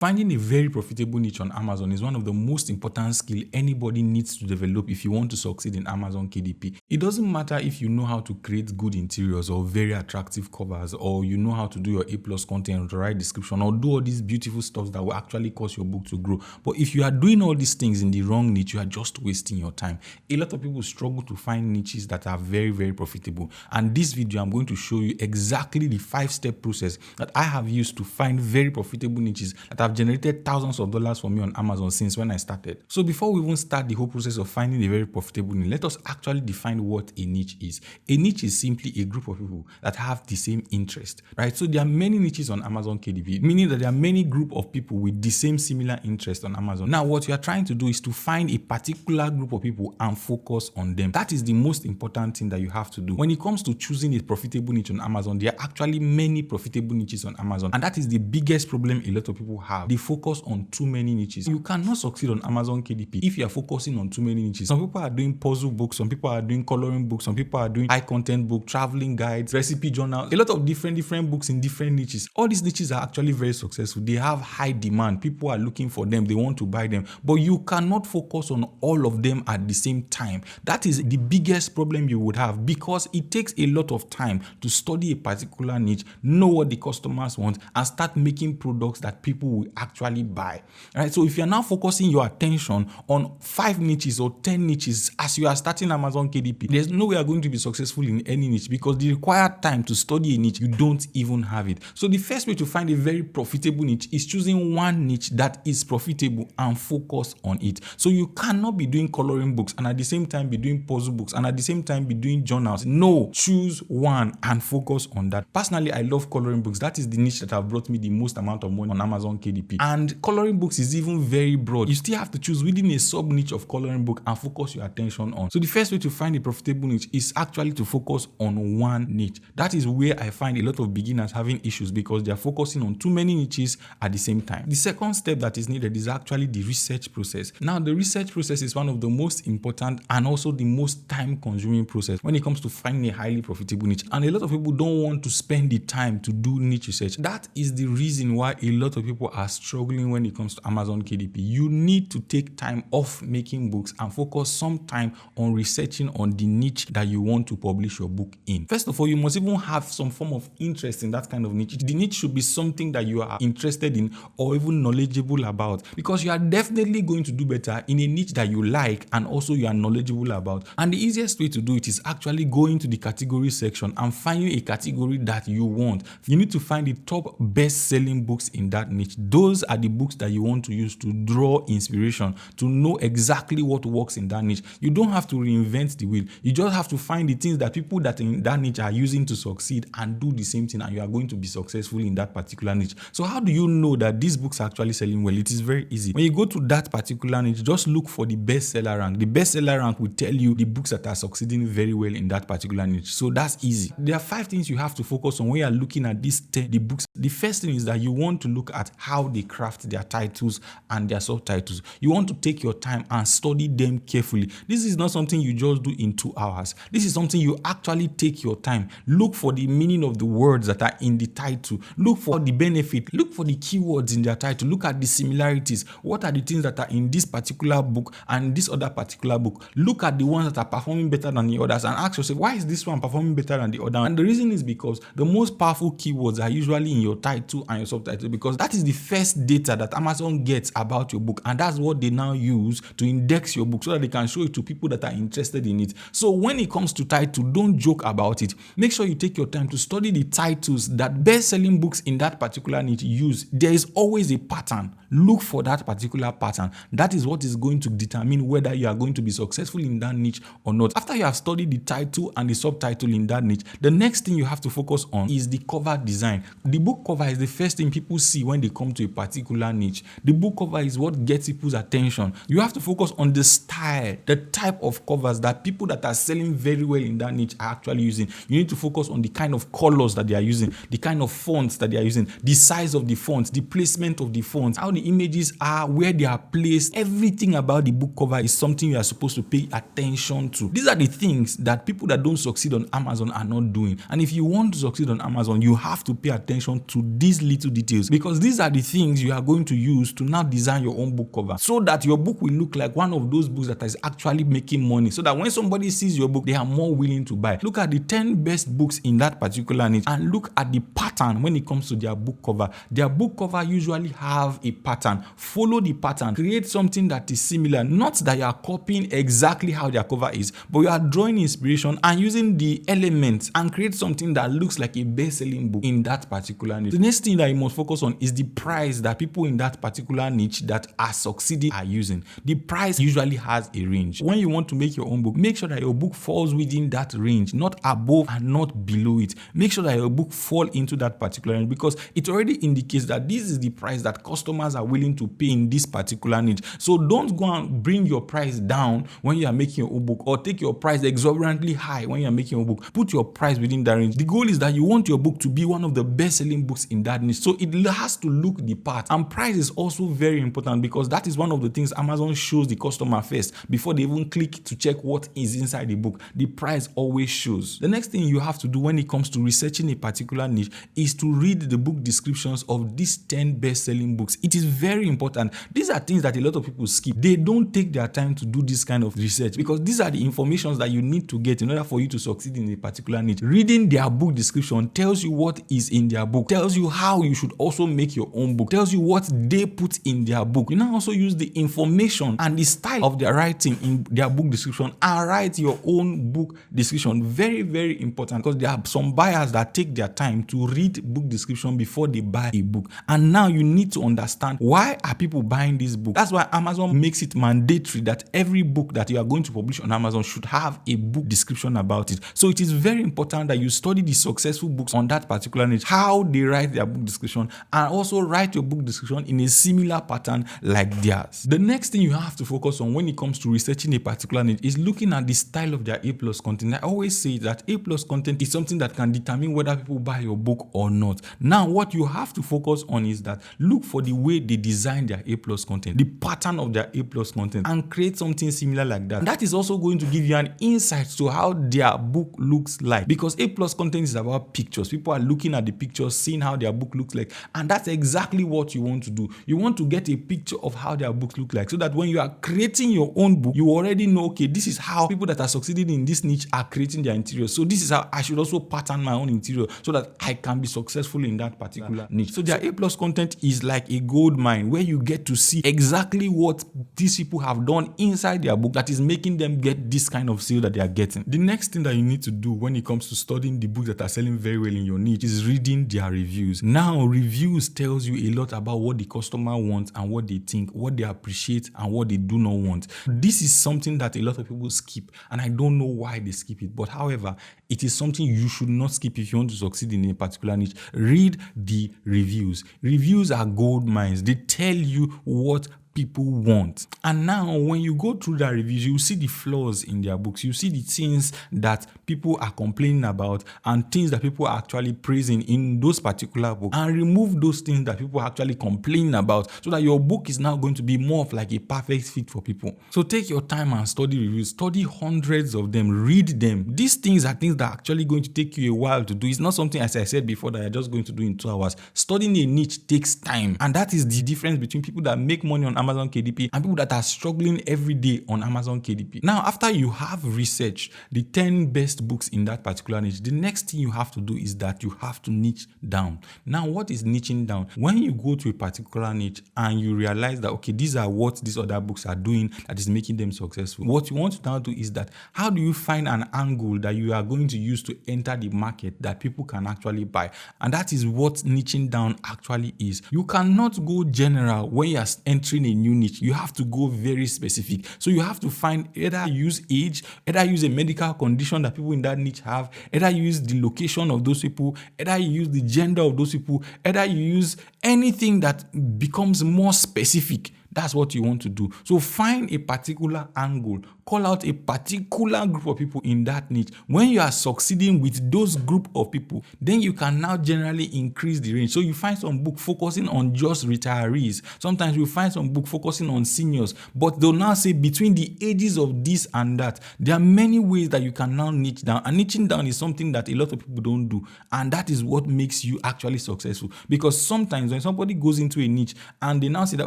Finding a very profitable niche on Amazon is one of the most important skills anybody needs to develop if you want to succeed in Amazon KDP. It doesn't matter if you know how to create good interiors or very attractive covers, or you know how to do your A+ content, write description, or do all these beautiful stuff that will actually cause your book to grow. But if you are doing all these things in the wrong niche, you are just wasting your time. A lot of people struggle to find niches that are very, very profitable. And this video, I'm going to show you exactly the 5-step process that I have used to find very profitable niches that have generated thousands of dollars for me on Amazon since when I started. So before we even start the whole process of finding a very profitable niche, let us actually define what a niche is. A niche is simply a group of people that have the same interest, right? So there are many niches on Amazon KDP, meaning that there are many group of people with the same similar interest on Amazon. Now, what you are trying to do is to find a particular group of people and focus on them. That is the most important thing that you have to do. When it comes to choosing a profitable niche on Amazon, there are actually many profitable niches on Amazon, and that is the biggest problem a lot of people have. They focus on too many niches. You cannot succeed on Amazon KDP if you are focusing on too many niches. Some people are doing puzzle books, some people are doing coloring books, some people are doing high content book, traveling guides, recipe journals, a lot of different books in different niches. All these niches are actually very successful. They have high demand. People are looking for them. They want to buy them. But you cannot focus on all of them at the same time. That is the biggest problem you would have, because it takes a lot of time to study a particular niche, know what the customers want, and start making products that people will actually buy. Right? So if you're now focusing your attention on 5 niches or 10 niches as you are starting Amazon KDP, there's no way you're going to be successful in any niche, because the required time to study a niche, you don't even have it. So the first way to find a very profitable niche is choosing one niche that is profitable and focus on it. So you cannot be doing coloring books and at the same time be doing puzzle books and at the same time be doing journals. No, choose one and focus on that. Personally, I love coloring books. That is the niche that have brought me the most amount of money on Amazon KDP. And coloring books is even very broad. You still have to choose within a sub niche of coloring book and focus your attention on. So the first way to find a profitable niche is actually to focus on one niche. That is where I find a lot of beginners having issues, because they are focusing on too many niches at the same time. The second step that is needed is actually the research process. Now, the research process is one of the most important and also the most time-consuming process when it comes to finding a highly profitable niche. And a lot of people don't want to spend the time to do niche research. That is the reason why a lot of people are struggling when it comes to Amazon KDP. You need to take time off making books and focus some time on researching on the niche that you want to publish your book in. First of all, you must even have some form of interest in that kind of niche. The niche should be something that you are interested in or even knowledgeable about, because you are definitely going to do better in a niche that you like and also you are knowledgeable about. And the easiest way to do it is actually going to the category section and finding a category that you want. You need to find the top best-selling books in that niche. Those are the books that you want to use to draw inspiration, to know exactly what works in that niche. You don't have to reinvent the wheel. You just have to find the things that people that in that niche are using to succeed and do the same thing, and you are going to be successful in that particular niche. So how do you know that these books are actually selling well? It is very easy. When you go to that particular niche, just look for the bestseller rank. The bestseller rank will tell you the books that are succeeding very well in that particular niche. So that's easy. There are 5 things you have to focus on when you are looking at the books. The first thing is that you want to look at how they craft their titles and their subtitles. You want to take your time and study them carefully. This is not something you just do in 2 hours. This is something you actually take your time. Look for the meaning of the words that are in the title. Look for the benefit. Look for the keywords in their title. Look at the similarities. What are the things that are in this particular book and this other particular book? Look at the ones that are performing better than the others and ask yourself, why is this one performing better than the other? And the reason is because the most powerful keywords are usually in your title and your subtitle, because that is the first data that Amazon gets about your book, and that's what they now use to index your book so that they can show it to people that are interested in it. So when it comes to title, don't joke about it. Make sure you take your time to study the titles that best-selling books in that particular niche use. There is always a pattern. Look for that particular pattern. That is what is going to determine whether you are going to be successful in that niche or not. After you have studied the title and the subtitle in that niche, the next thing you have to focus on is the cover design. The book cover is the first thing people see when they come to a particular niche. The book cover is what gets people's attention. You have to focus on the style, the type of covers that people that are selling very well in that niche are actually using. You need to focus on the kind of colors that they are using, the kind of fonts that they are using, the size of the fonts, the placement of the fonts, how the images are, where they are placed. Everything about the book cover is something you are supposed to pay attention to. These are the things that people that don't succeed on Amazon are not doing. And if you want to succeed on Amazon, you have to pay attention to these little details, because these are the things you are going to use to now design your own book cover, so that your book will look like one of those books that is actually making money, so that when somebody sees your book, they are more willing to buy. Look at the 10 best books in that particular niche and look at the pattern when it comes to their book cover. Their book cover usually have a pattern. Follow the pattern. Create something that is similar. Not that you are copying exactly how their cover is, but you are drawing inspiration and using the elements and create something that looks like a best-selling book in that particular niche. The next thing that you must focus on is the price that people in that particular niche that are succeeding are using. The price usually has a range. When you want to make your own book, make sure that your book falls within that range, not above and not below it. Make sure that your book fall into that particular range, because it already indicates that this is the price that customers are willing to pay in this particular niche. So don't go and bring your price down when you are making your own book, or take your price exorbitantly high when you are making your own book. Put your price within that range. The goal is that you want your book to be one of the best-selling books in that niche, so it has to look the part. And price is also very important, because that is one of the things Amazon shows the customer first before they even click to check what is inside the book. The price always shows. The next thing you have to do when it comes to researching a particular niche is to read the book descriptions of these 10 best-selling books. It is very important. These are things that a lot of people skip. They don't take their time to do this kind of research, because these are the informations that you need to get in order for you to succeed in a particular niche. Reading their book description tells you what is in their book, tells you how you should also make your own book, tells you what they put in their book. You now also use the information and the style of their writing in their book description and write your own book description. Very, very important, because there are some buyers that take their time to read book description before they buy a book. And now you need to understand, why are people buying this book? That's why Amazon makes it mandatory that every book that you are going to publish on Amazon should have a book description about it. So it is very important that you study the successful books on that particular niche, how they write their book description, and also write your book description in a similar pattern like theirs. The next thing you have to focus on when it comes to researching a particular niche is looking at the style of their A+ content. I always say that A+ content is something that can determine whether people buy your book or not. Now, what you have to focus on is that look for the way they design their A+ content, the pattern of their A+ content, and create something similar like that. That is also going to give you an insight to how their book looks like, because A+ content is about pictures. People are looking at the pictures, seeing how their book looks like, and that's exactly what you want to do. You want to get a picture of how their books look like, so that when you are creating your own book, you already know, okay, this is how people that are succeeding in this niche are creating their interior. So this is how I should also pattern my own interior, so that I can be successful in that particular niche. So their A+ content is like a gold mine, where you get to see exactly what these people have done inside their book that is making them get this kind of sale that they are getting. The next thing that you need to do when it comes to studying the books that are selling very well in your niche is reading their reviews. Now, reviews tells you a lot about what the customer wants and what they think, what they appreciate and what they do not want. This is something that a lot of people skip, and I don't know why they skip it. But however, it is something you should not skip if you want to succeed in a particular niche. Read the reviews. Reviews are gold mines. They tell you what people want. And now when you go through their reviews, you see the flaws in their books. You see the things that people are complaining about and things that people are actually praising in those particular books, and remove those things that people are actually complaining about, so that your book is now going to be more of like a perfect fit for people. So take your time and study reviews. Study hundreds of them. Read them. These things are things that are actually going to take you a while to do. It's not something, as I said before, that you're just going to do in 2 hours. Studying a niche takes time, and that is the difference between people that make money on Amazon KDP and people that are struggling every day on Amazon KDP. Now, after you have researched the 10 best books in that particular niche, the next thing you have to do is that you have to niche down. Now, what is niching down? When you go to a particular niche and you realize that, okay, these are what these other books are doing that is making them successful, what you want to now do is that, how do you find an angle that you are going to use to enter the market that people can actually buy? And that is what niching down actually is. You cannot go general when you are entering a new niche. You have to go very specific. So you have to find, either use age, either use a medical condition that people in that niche have, either use the location of those people, either you use the gender of those people, either you use anything that becomes more specific That's what you want to do. So find a particular angle, call out a particular group of people in that niche. When you are succeeding with those group of people, then you can now generally increase the range. So you find some book focusing on just retirees. Sometimes you find some book focusing on seniors, but they'll now say between the ages of this and that. There are many ways that you can now niche down, and niching down is something that a lot of people don't do, and that is what makes you actually successful. Because sometimes when somebody goes into a niche and they now say that,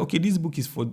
okay, this book is for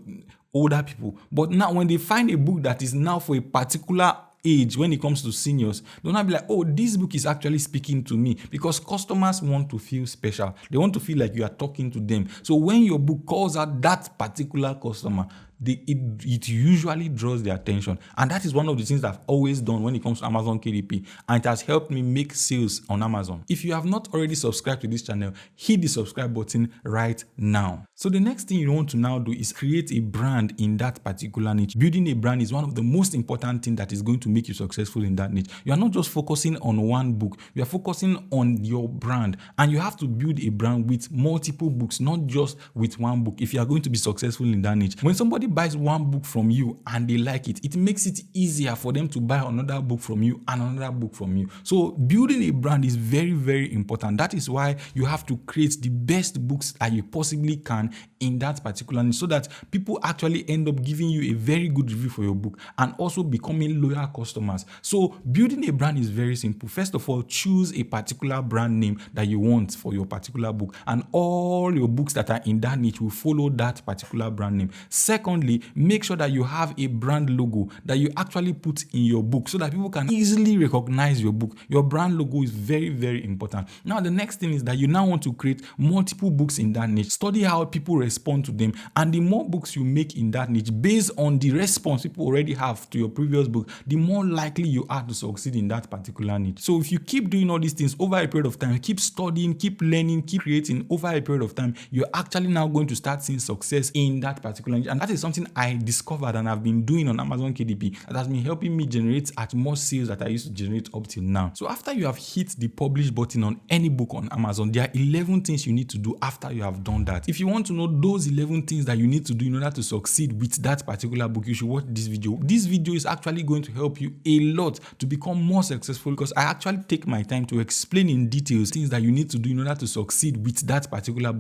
older people, but now when they find a book that is now for a particular age, when it comes to seniors, they'll not be like, oh, this book is actually speaking to me, because customers want to feel special. They want to feel like you are talking to them. So when your book calls out that particular customer, it usually draws their attention. And that is one of the things that I've always done when it comes to Amazon KDP, and it has helped me make sales on Amazon. If you have not already subscribed to this channel, hit the subscribe button right now. So the next thing you want to now do is create a brand in that particular niche. Building a brand is one of the most important things that is going to make you successful in that niche. You are not just focusing on one book, you are focusing on your brand, and you have to build a brand with multiple books, not just with one book, if you are going to be successful in that niche. When somebody buys one book from you and they like it, it makes it easier for them to buy another book from you and another book from you. So building a brand is very, very important. That is why you have to create the best books that you possibly can in that particular niche, so that people actually end up giving you a very good review for your book and also becoming loyal customers. So building a brand is very simple. First of all, choose a particular brand name that you want for your particular book, and all your books that are in that niche will follow that particular brand name. Secondly, make sure that you have a brand logo that you actually put in your book, so that people can easily recognize your book. Your brand logo is very, very important. Now, the next thing is that you now want to create multiple books in that niche. Study how people respond to them, and the more books you make in that niche based on the response people already have to your previous book, the more likely you are to succeed in that particular niche. So if you keep doing all these things over a period of time, keep studying, keep learning, keep creating over a period of time, you're actually now going to start seeing success in that particular niche. And that is something I discovered and I've been doing on Amazon KDP that has been helping me generate at more sales that I used to generate up till now. So after you have hit the publish button on any book on Amazon, there are 11 things you need to do after you have done that. If you want to know those 11 things that you need to do in order to succeed with that particular book, you should watch this video. This video is actually going to help you a lot to become more successful, because I actually take my time to explain in details things that you need to do in order to succeed with that particular book.